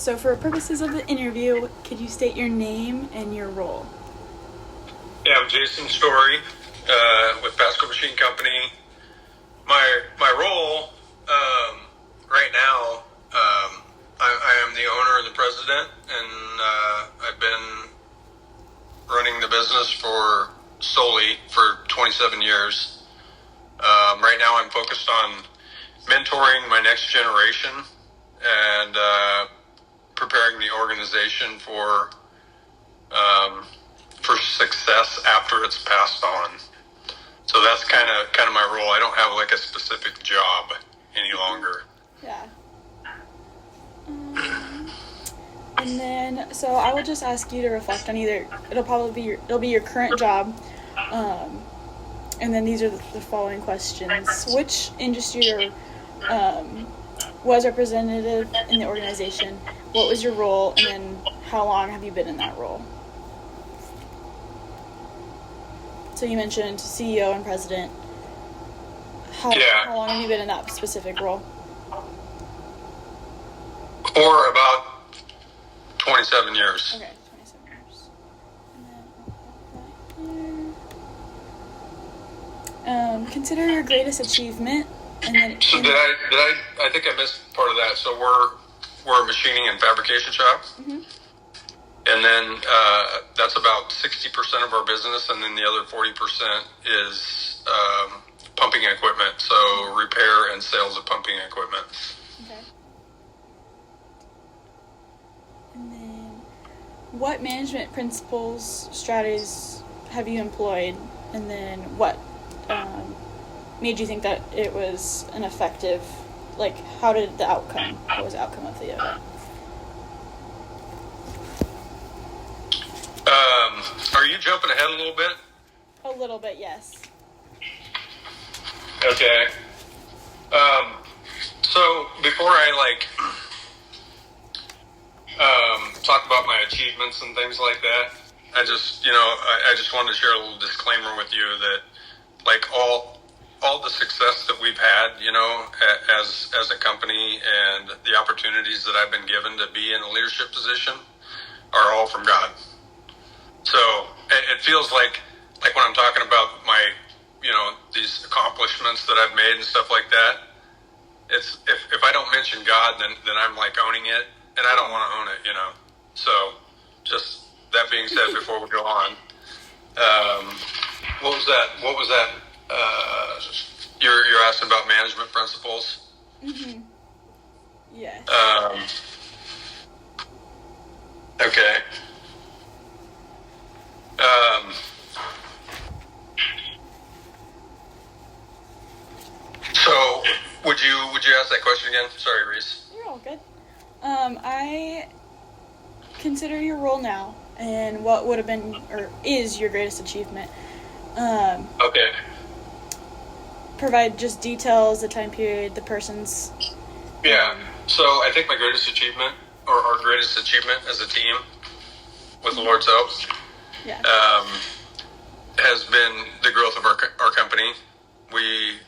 So for purposes of the interview, could you state your name and your role? Yeah, I'm Jason Story with Pasco Machine Company. My role right now, I am the owner and the president, and I've been running the business solely for 27 years. Right now I'm focused on mentoring my next generation and preparing the organization for success after it's passed on. So that's kind of my role. I don't have like a specific job any longer. Yeah. And then, so I will just ask you to reflect on either. It'll be your current job, and then these are the following questions: which industry was representative in the organization? What was your role, and then how long have you been in that role? So you mentioned CEO and president. How long have you been in that specific role? For about 27 years. Okay, 27 years. And then I'll put that here. Consider your greatest achievement, and then. So I think I missed part of that. So we're a machining and fabrication shop. Mm-hmm. And then that's about 60% of our business, and then the other 40% is pumping equipment, so repair and sales of pumping equipment. Okay. And then, what management principles, strategies have you employed, and then what made you think that it was an effective, like, what was the outcome of the event? Are you jumping ahead a little bit? A little bit, yes. Okay. So before I talk about my achievements and things like that, I just wanted to share a little disclaimer with you that like all the success that we've had, as a company and the opportunities that I've been given to be in a leadership position are all from God. So it feels like when I'm talking about my, these accomplishments that I've made and stuff like that, it's if I don't mention God, then I'm like owning it, and I don't want to own it, So just that being said, before we go on, what was that? You're asking about management principles. Mm-hmm. Yeah. Okay. So would you ask that question again? Sorry, Reese. You're all good. I consider your role now and what would have been or is your greatest achievement. Okay. Provide just details, the time period, the person's. Yeah. So I think my greatest achievement, or our greatest achievement as a team, with the Lord's help, Yeah. has been the growth of our company. We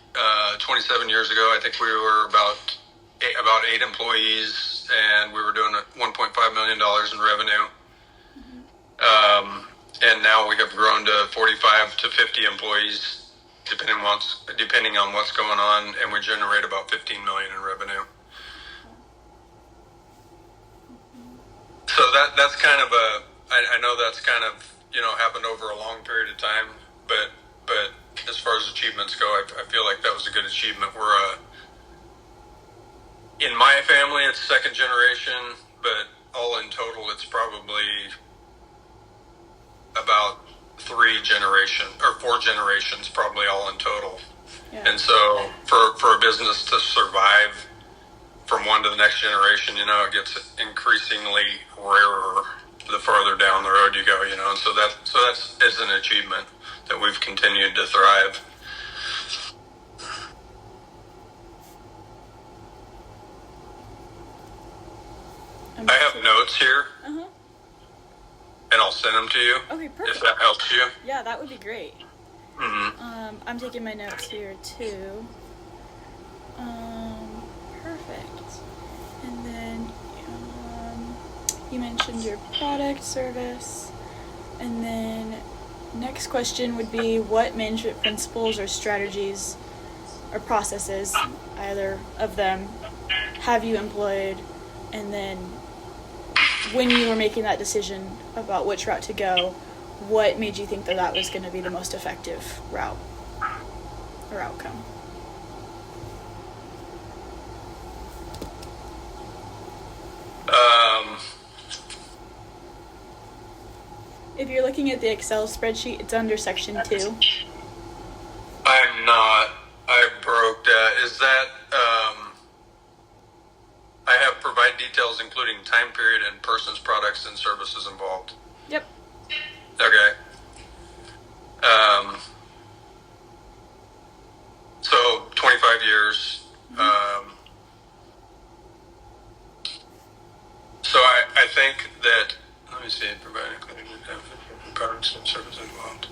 27 years ago, I think we were about 8 employees, and we were doing $1.5 million in revenue. Mm-hmm. And now we have grown to 45 to 50 employees, depending on what's going on, and we generate about $15 million in revenue. So that's kind of I know that's kind of happened over a long period of time, but as far as achievements go, I feel like that was a good achievement. We're in my family, it's second generation, but all in total, it's probably about 4 generations, probably all in total. Yeah. And so for a business to survive from one to the next generation, it gets increasingly rarer the farther down the road you go, and so that's an achievement that we've continued to thrive. I have notes here, and I'll send them to you. Okay, perfect. If that helps you. Yeah, that would be great. Mm-hmm. I'm taking my notes here too. Perfect. And then You mentioned your product, service, and then next question would be what management principles or strategies or processes, either of them, have you employed, and then when you were making that decision about which route to go, what made you think that that was going to be the most effective route or outcome? If you're looking at the Excel spreadsheet, it's under section 2. I'm not. I broke that. Is that, I have provide details including time period and persons, products, and services involved. Yep. Okay. So 25 years. So I think that, let me see, provide including products and services involved.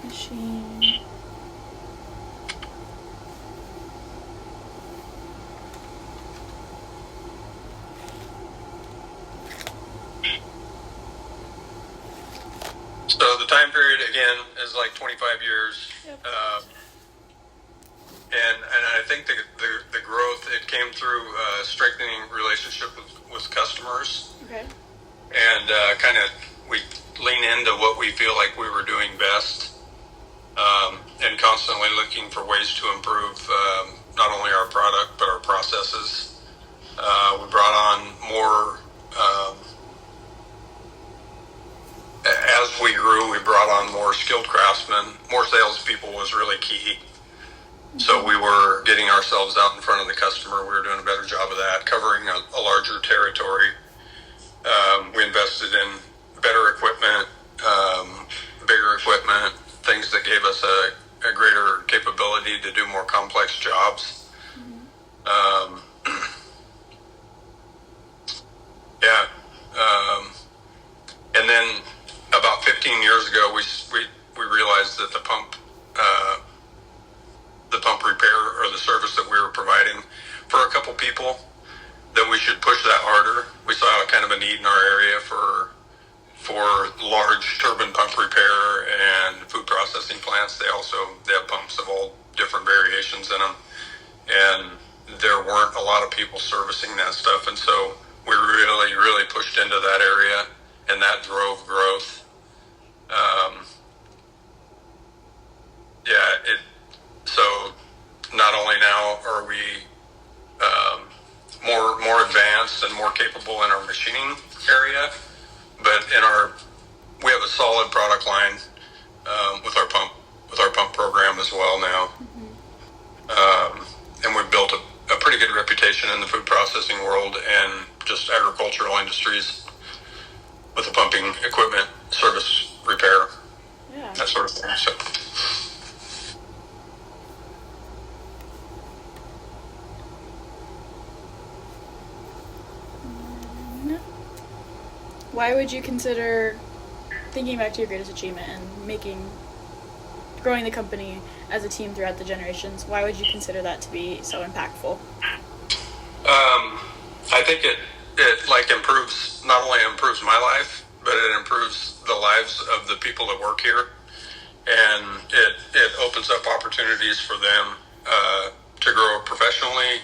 Machine. So the time period again is like 25 years. Yep. And I think the growth, it came through strengthening relationship with customers. Okay. And kind of we lean into what we feel like we were doing best, and constantly looking for ways to improve not only our product but our processes. We brought on more, as we grew, we brought on more skilled craftsmen. More salespeople was really key. So we were getting ourselves out in front of the customer. We were doing a better job of that, covering a larger territory. We invested in better equipment, bigger equipment, things that gave us a greater capability to do more complex jobs. And then about 15 years ago, we realized that the pump repair or the service that we were providing for a couple people, that we should push that harder. We saw kind of a need in our area for large turbine pump repair and food processing plants. They have pumps of all different variations in them, and there weren't a lot of people servicing that stuff. And so we really pushed into that area, and that drove growth. So not only now are we more advanced and more capable in our machining area, but we have a solid product line with our pump program as well now. And we've built a pretty good reputation in the food processing world and just agricultural industries with the pumping equipment, service, repair, that sort of thing. So. Why would you consider, thinking back to your greatest achievement and growing the company as a team throughout the generations, why would you consider that to be so impactful? I think it not only improves my life, but it improves the lives of the people that work here, and it opens up opportunities for them to grow professionally.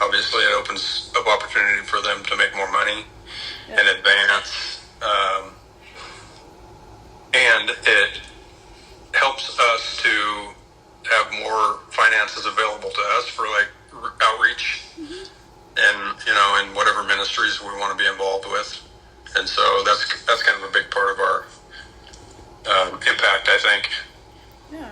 Obviously, it opens up opportunity for them to make more money and advance, and it helps us to have more finances available to us for like outreach and in whatever ministries we want to be involved with. And so that's kind of a big part of our impact, I think. Yeah.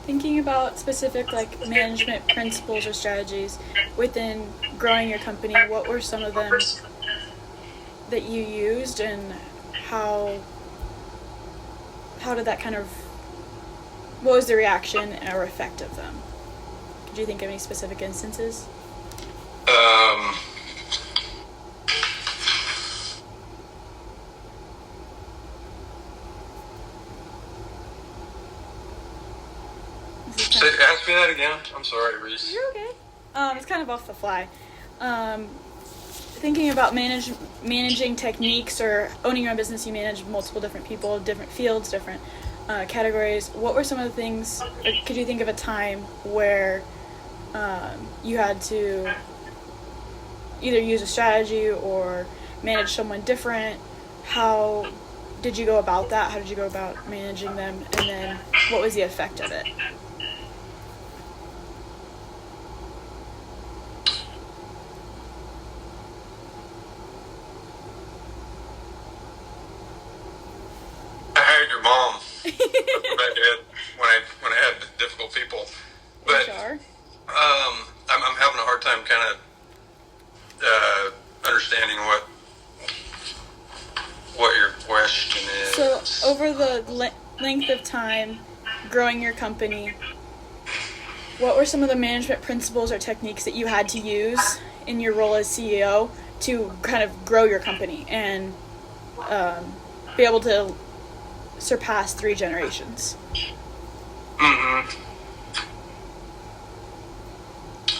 Thinking about specific management principles or strategies within growing your company, what were some of them that you used, and how did that what was the reaction or effect of them? Could you think of any specific instances? me that again? I'm sorry, Reese. You're okay. It's kind of off the fly. Thinking about managing techniques or owning your own business, you manage multiple different people, different fields, different categories. What were some of the things, or could you think of a time where you had to either use a strategy or manage someone different? How did you go about that? How did you go about managing them? And then what was the effect of it? I hired your mom when I had difficult people. But HR? I'm having a hard time kind of understanding what your question is. So, over the length of time growing your company, what were some of the management principles or techniques that you had to use in your role as CEO to kind of grow your company and be able to surpass 3 generations? Mm-hmm.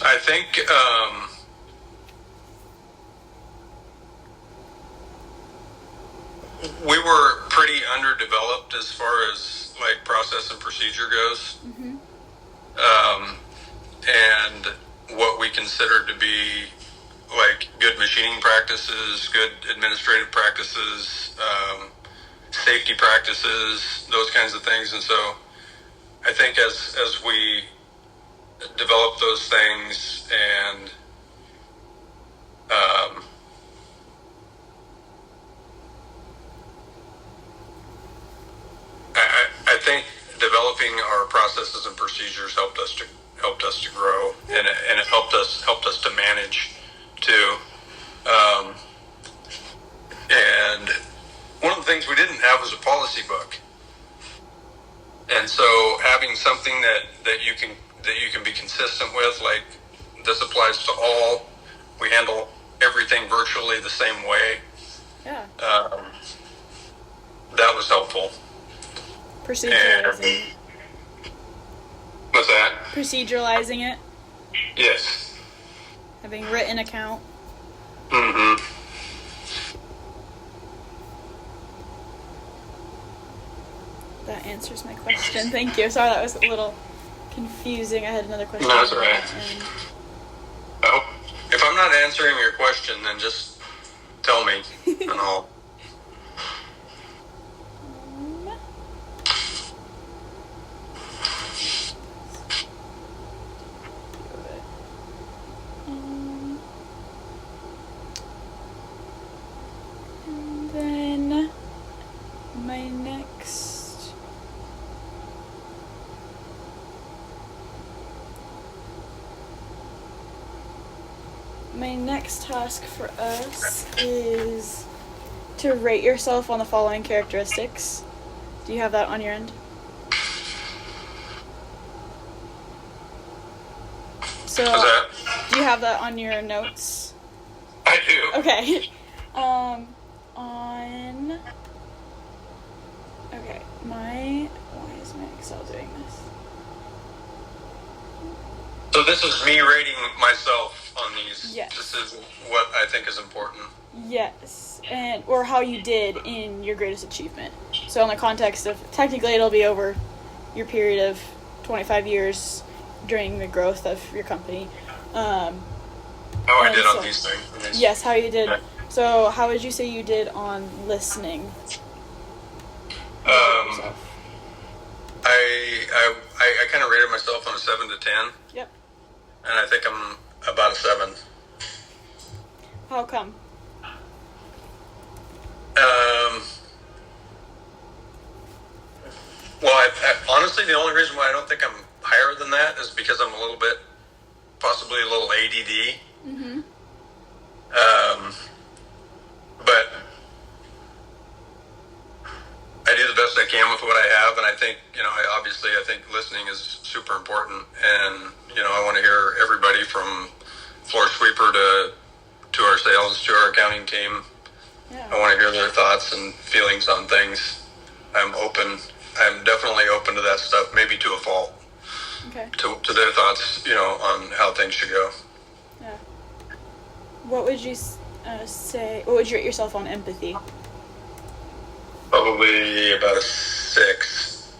I think we were pretty underdeveloped as far as like process and procedure goes, and what we considered to be like good machining practices, good administrative practices, safety practices, those kinds of things. And so I think as we develop those things and I think developing our processes and procedures helped us to grow, and it helped us to manage too. And one of the things we didn't have was a policy book, and so having something that you can be consistent with, like this applies to all. We handle everything virtually the same way. Yeah. That was helpful. Proceduralizing. What's that? Proceduralizing it. Yes. Having written account. Mm-hmm. That answers my question. Thank you. Sorry, that was a little confusing. I had another question. No, that's all right. If I'm not answering your question, then just tell me, and I'll. And then my next task for us is to rate yourself on the following characteristics. Do you have that on your end? So, What's that? do you have that on your notes? I do. Okay. Why is my Excel doing this? So this is me rating myself on these. Yes. This is what I think is important. Yes, or how you did in your greatest achievement. So in the context of, technically it'll be over your period of 25 years during the growth of your company. How I did on these things. Yes, how you did. Okay. So how would you say you did on listening? I kind of rated myself on a 7 to 10. Yep. And I think I'm about a 7. How come? Well, I honestly, the only reason why I don't think I'm higher than that is because I'm a little bit, possibly a little ADD. Mm-hmm. But I do the best I can with what I have, and I think, I think listening is super important, and, I want to hear everybody from floor sweeper to our sales, to our accounting team. Yeah. I want to hear their thoughts and feelings on things. I'm definitely open to that stuff, maybe to a fault. Okay. to their thoughts, on how things should go. Yeah. What would you say? What would you rate yourself on empathy? Probably about a 6.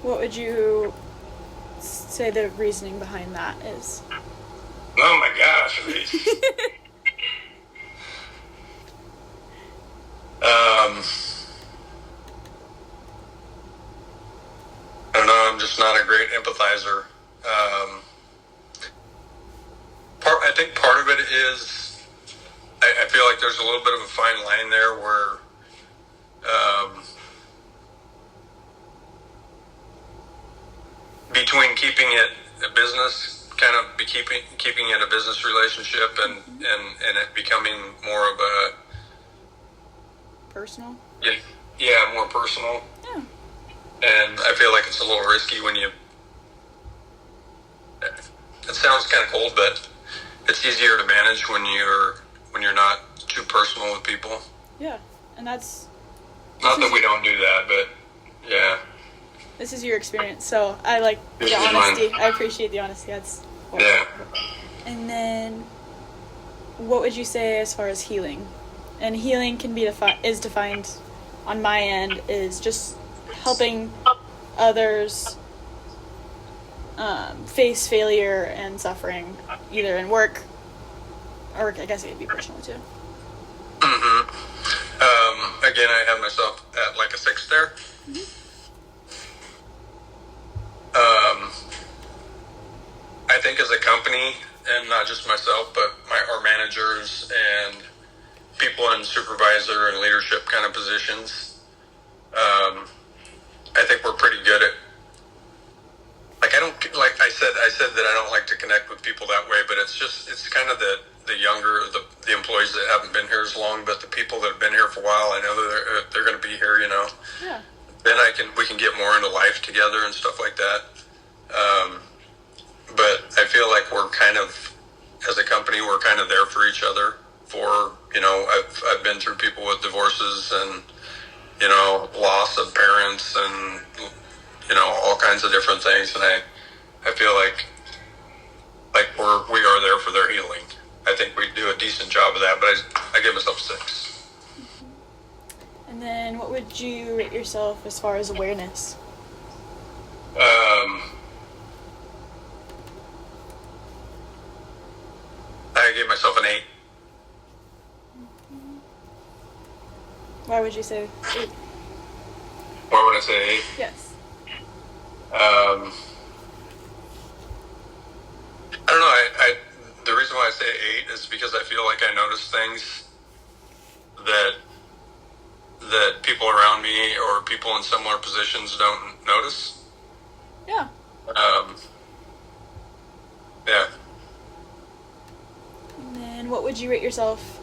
What would you say the reasoning behind that is? Oh my gosh, Reese. I don't know. I'm just not a great empathizer. I think part of it is I feel like there's a little bit of a fine line there where between keeping it a business, kind of keeping it a business relationship, and it becoming more of a personal. Yeah, more personal. Yeah. And I feel like it's a little risky when you. It sounds kind of cold, but it's easier to manage when you're not too personal with people. Yeah, and that's. Not that we don't do that, but yeah. This is your experience, so I like the honesty. I appreciate the honesty. That's. Yeah. And then, what would you say as far as healing? And healing can be defined on my end is just helping others face failure and suffering, either in work or I guess it could be personal too. Again, I have myself at like a 6 there. I think as a company, and not just myself, but our managers and people in supervisor and leadership kind of positions, I think we're pretty good at. I said that I don't like to connect with people that way, but it's kind of the younger, the employees that haven't been here as long, but the people that have been here for a while, I know that they're going to be here, Yeah. Then we can get more into life together and stuff like that. But I feel like we're kind of, as a company, we're kind of there for each other. I've been through people with divorces and, loss of parents and, all kinds of different things. And I feel like we are there for their healing. I think we do a decent job of that, but I give myself 6. And then what would you rate yourself as far as awareness? I gave myself an 8. Why would you say 8? Why would I say 8? Yes. I don't know. The reason why I say 8 is because I feel like I notice things that people around me or people in similar positions don't notice. Yeah. Yeah. And then what would you rate yourself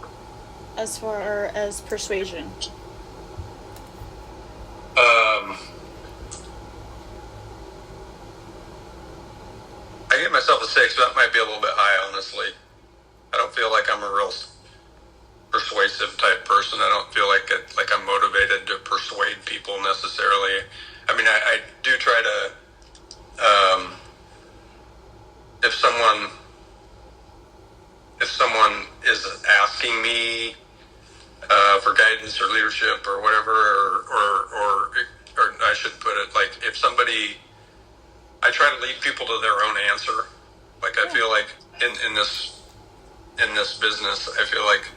as far as persuasion? I give myself a 6, but that might be a little bit high, honestly. I don't feel like I'm a real persuasive type person. I don't feel like I'm motivated to persuade people necessarily. I mean, I do try to, if someone is asking me for guidance or leadership or whatever, or I should put it like if somebody, I try to lead people to their own answer. Like I feel like in this business, I feel like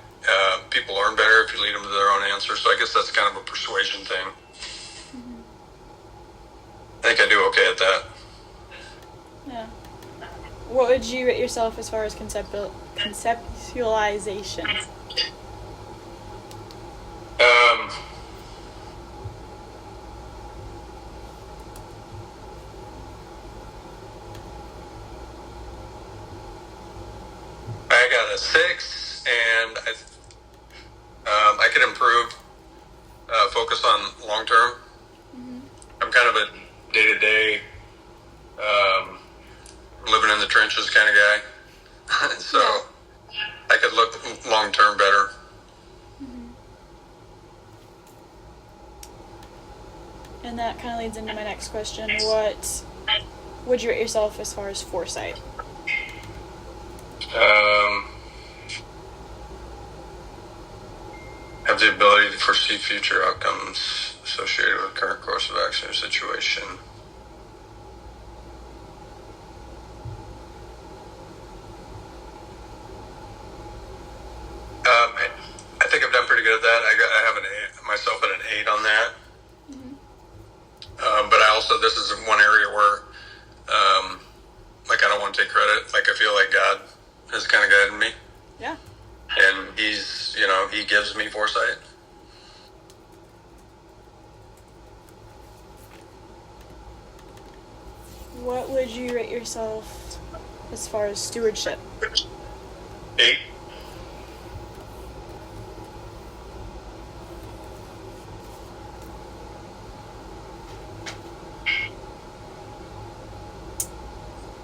people learn better if you lead them to their own answer. So I guess that's kind of a persuasion thing. Mm-hmm. I think I do okay at that. Yeah. What would you rate yourself as far as conceptualization? I got a 6, and I could improve. Focus on long term. Mm-hmm. I'm kind of a day-to-day, living in the trenches kind of guy. So I could look long term better. Mm-hmm. And that kind of leads into my next question. What would you rate yourself as far as foresight? Have the ability to foresee future outcomes associated with current course of action or situation. I think I've done pretty good at that. I have myself at an 8 on that. But I also, this is one area where, like, I don't want to take credit. Like, I feel like God has kind of guided me. Yeah. And he's, he gives me foresight. What would you rate yourself as far as stewardship? 8.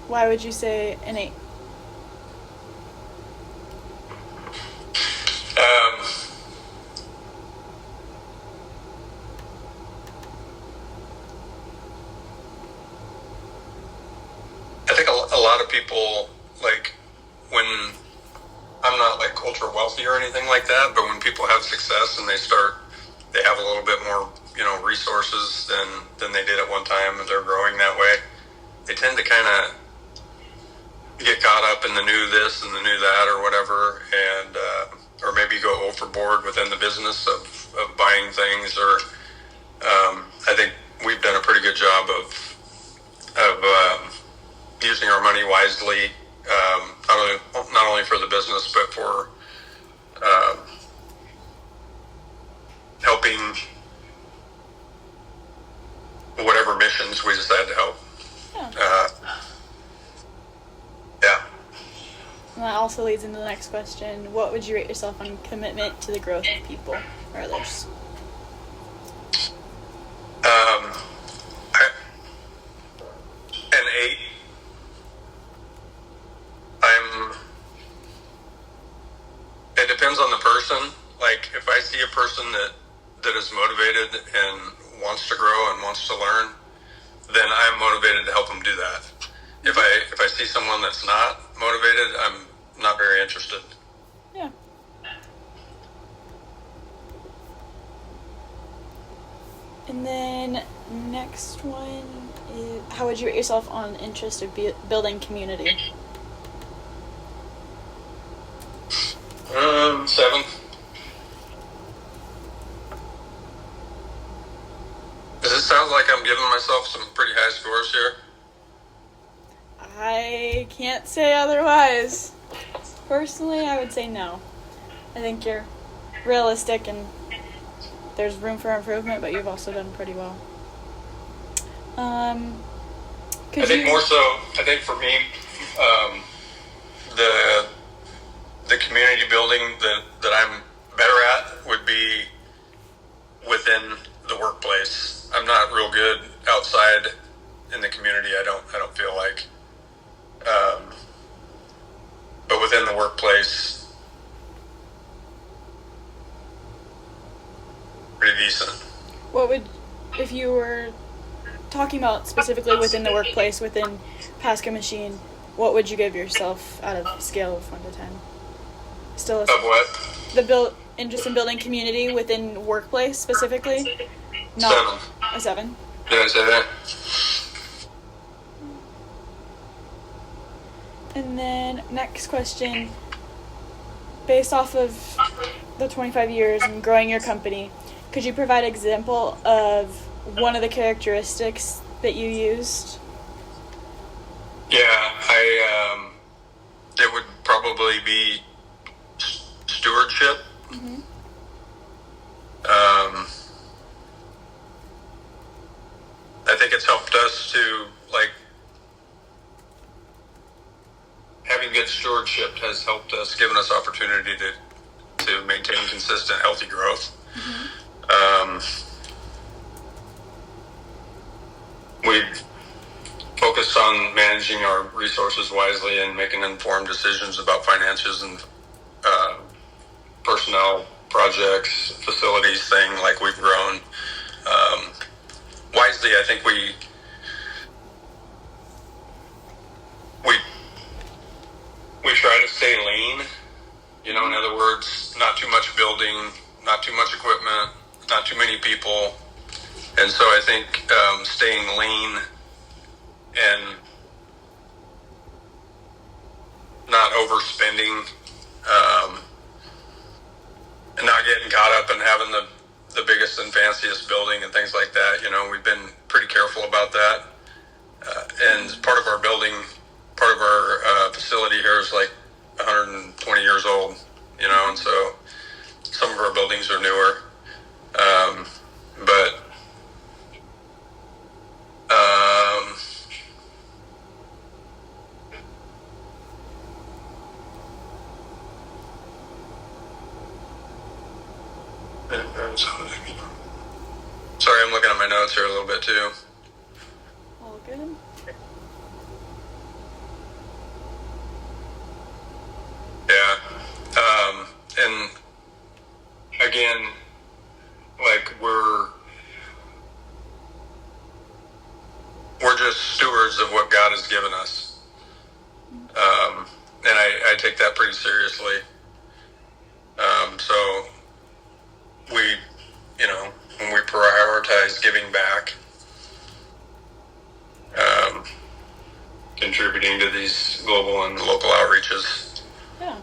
Why would you say an 8? I think a lot of people, like, when I'm not like ultra wealthy or anything like that, but when people have success and they have a little bit more, resources than they did at one time, and they're growing that way, they tend to kind of get caught up in the new this and the new that or whatever, and or maybe go overboard within the business of buying things. Or I think we've done a pretty good job of using our money wisely, not only for the business but for helping whatever missions we decide to help. Yeah. Yeah. And that also leads into the next question. What would you rate yourself on commitment to the growth of people or others? An 8. It depends on the person. Like, if I see a person that is motivated and wants to grow and wants to learn, then I'm motivated to help them do that. If I see someone that's not motivated, I'm not very interested. Yeah. And then next one is, how would you rate yourself on interest of building community? 7. Does it sound like I'm giving myself some pretty high scores here? I can't say otherwise. Personally, I would say no. I think you're realistic and there's room for improvement, but you've also done pretty well. I think for me, the community building that I'm better at would be within the workplace. I'm not real good outside in the community. I don't feel like. But within the workplace, pretty decent. What would, if you were talking about specifically within the workplace, within Pasco Machine, what would you give yourself out of scale of 1 to 10? Still Of what? Interest in building community within workplace specifically? 7. A 7? Did I say that? And then next question, based off of the 25 years and growing your company, could you provide an example of one of the characteristics that you used? Yeah, it would probably be stewardship. Mm-hmm. I think it's helped us to, like, having good stewardship has helped us, given us opportunity to maintain consistent, healthy growth. Mm-hmm. We've focused on managing our resources wisely and making informed decisions about finances and personnel, projects, facilities, thing like we've grown. wisely, I think we we try to stay lean. In other words, not too much building, not too much equipment, not too many people. And so I think staying lean and not overspending, and not getting caught up in having the biggest and fanciest building and things like that. We've been pretty careful about that. And part of our facility here is like 120 years old, and so some of our buildings are newer. But sorry, I'm looking at my notes here a little bit too. All good. Yeah. And again, like we're just stewards of what God has given us. And I take that pretty seriously. So we, when we prioritize giving back, contributing to these global and local outreaches. Yeah.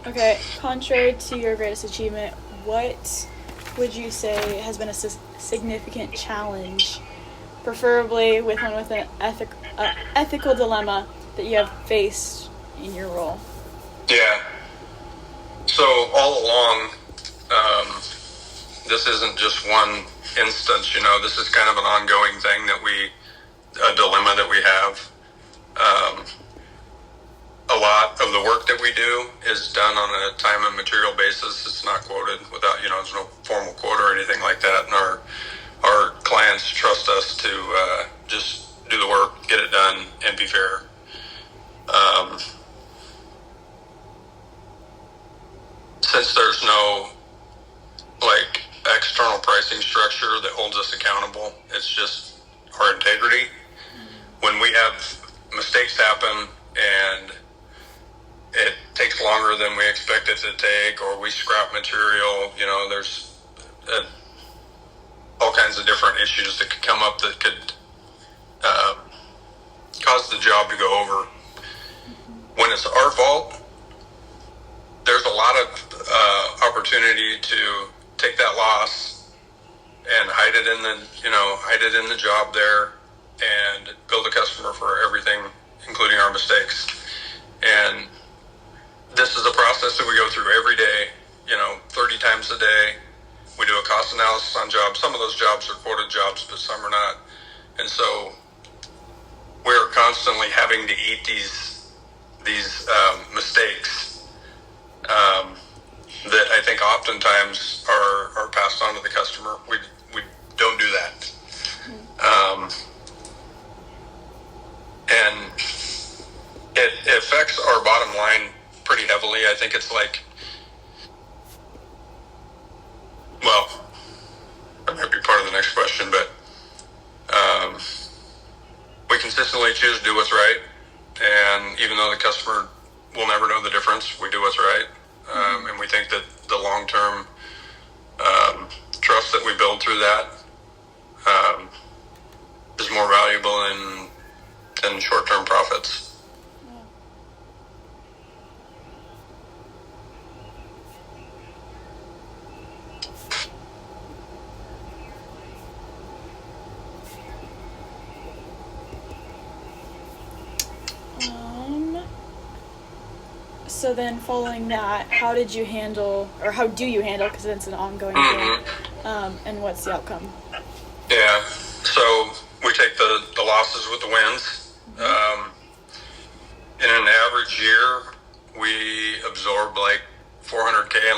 Okay, contrary to your greatest achievement, what would you say has been a significant challenge, preferably with an ethical dilemma that you have faced in your role? Yeah. So all along, this isn't just one instance, this is kind of an ongoing thing a dilemma that we have. A lot of the work that we do is done on a time and material basis. It's not quoted without, there's no formal quote or anything like that. And our clients trust us to just do the work, get it done, and be fair. Since there's no external pricing structure that holds us accountable, it's just our integrity. When we have mistakes happen and it takes longer than we expect it to take, or we scrap material, there's all kinds of different issues that could come up that could cause the job to go over. When it's our fault, there's a lot of opportunity to take that loss and hide it in the job there and bill the customer for everything, including our mistakes. And this is a process that we go through every day, 30 times a day. We do a cost analysis on jobs. Some of those jobs are quoted jobs, but some are not. And so we're constantly having to eat these mistakes that I think oftentimes are passed on to the customer. We don't do that. And it affects our bottom line pretty heavily. I think it's that might be part of the next question, but we consistently choose to do what's right. And even though the customer will never know the difference, we do what's right. And we think that the long-term trust that we build through that is more valuable than short-term profits. So then following that, how do you handle, because it's an ongoing thing, and what's the outcome? Yeah, so we take the losses with the wins. In an average year, we absorb $400K in